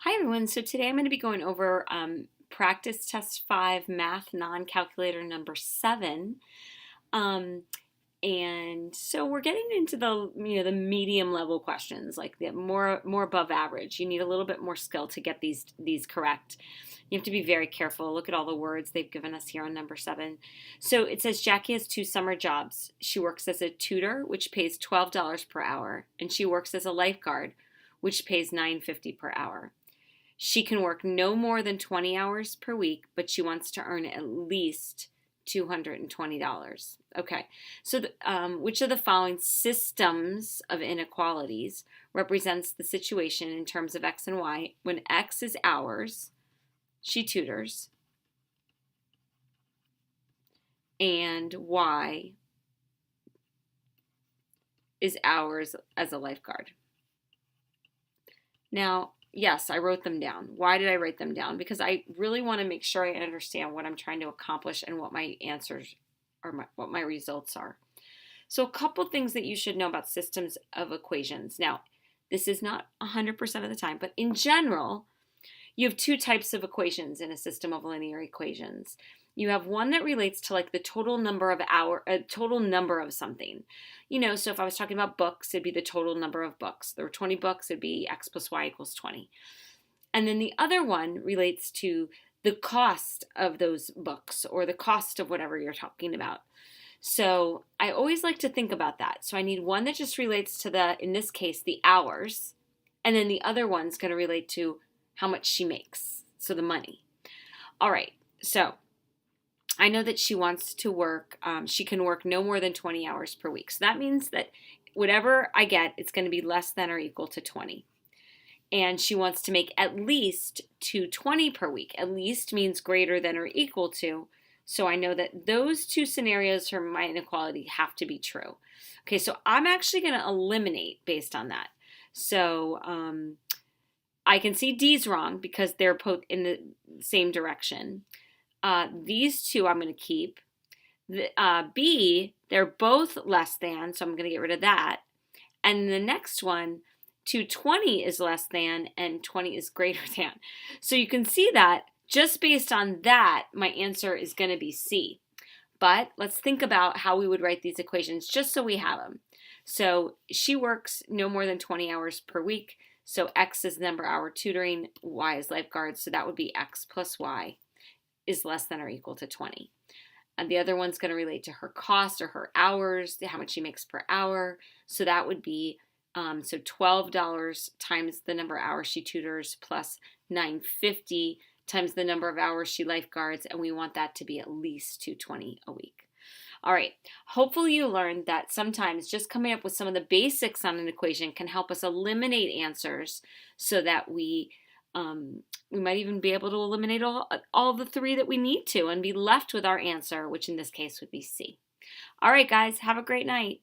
Hi everyone, so today I'm going to be going over practice test 5 math non-calculator number 7. Um, and so we're getting into the medium level questions, like the more above average. You need a little bit more skill to get these correct. You have to be very careful. Look at all the words they've given us here on number 7. So it says Jackie has 2 summer jobs. She works as a tutor, which pays $12 per hour, and she works as a lifeguard, which pays $9.50 per hour. She can work no more than 20 hours per week, but she wants to earn at least $220. Okay, so which of the following systems of inequalities represents the situation in terms of X and Y when X is hours, she tutors, and Y is hours as a lifeguard? Now, yes, I wrote them down. Why did I write them down? Because I really want to make sure I understand what I'm trying to accomplish and what my answers or what my results are. So a couple things that you should know about systems of equations. Now, this is not 100% of the time, but in general, you have 2 types of equations in a system of linear equations. You have one that relates to like the total number of something. So if I was talking about books, it'd be the total number of books. There were 20 books, it'd be X plus Y equals 20. And then the other one relates to the cost of those books or the cost of whatever you're talking about. So I always like to think about that. So I need one that just relates to in this case, the hours. And then the other one's going to relate to how much she makes. So the money. All right. So I know that she wants to work, she can work no more than 20 hours per week. So that means that whatever I get, it's going to be less than or equal to 20. And she wants to make at least $220 per week. At least means greater than or equal to. So I know that those 2 scenarios for my inequality have to be true. Okay, so I'm actually going to eliminate based on that. So I can see D's wrong because they're both in the same direction. These 2 I'm going to keep. B, they're both less than, so I'm going to get rid of that. And the next one, 220 is less than and 20 is greater than. So you can see that just based on that, my answer is going to be C. But let's think about how we would write these equations just so we have them. So she works no more than 20 hours per week. So X is the number of hour tutoring, Y is lifeguard. So that would be X plus Y is less than or equal to 20. And the other one's going to relate to her cost or her hours, how much she makes per hour. So that would be so $12 times the number of hours she tutors plus $9.50 times the number of hours she lifeguards, and we want that to be at least $220 a week. All right, hopefully you learned that sometimes just coming up with some of the basics on an equation can help us eliminate answers so that we might even be able to eliminate all the 3 that we need to and be left with our answer, which in this case would be C. All right, guys, have a great night.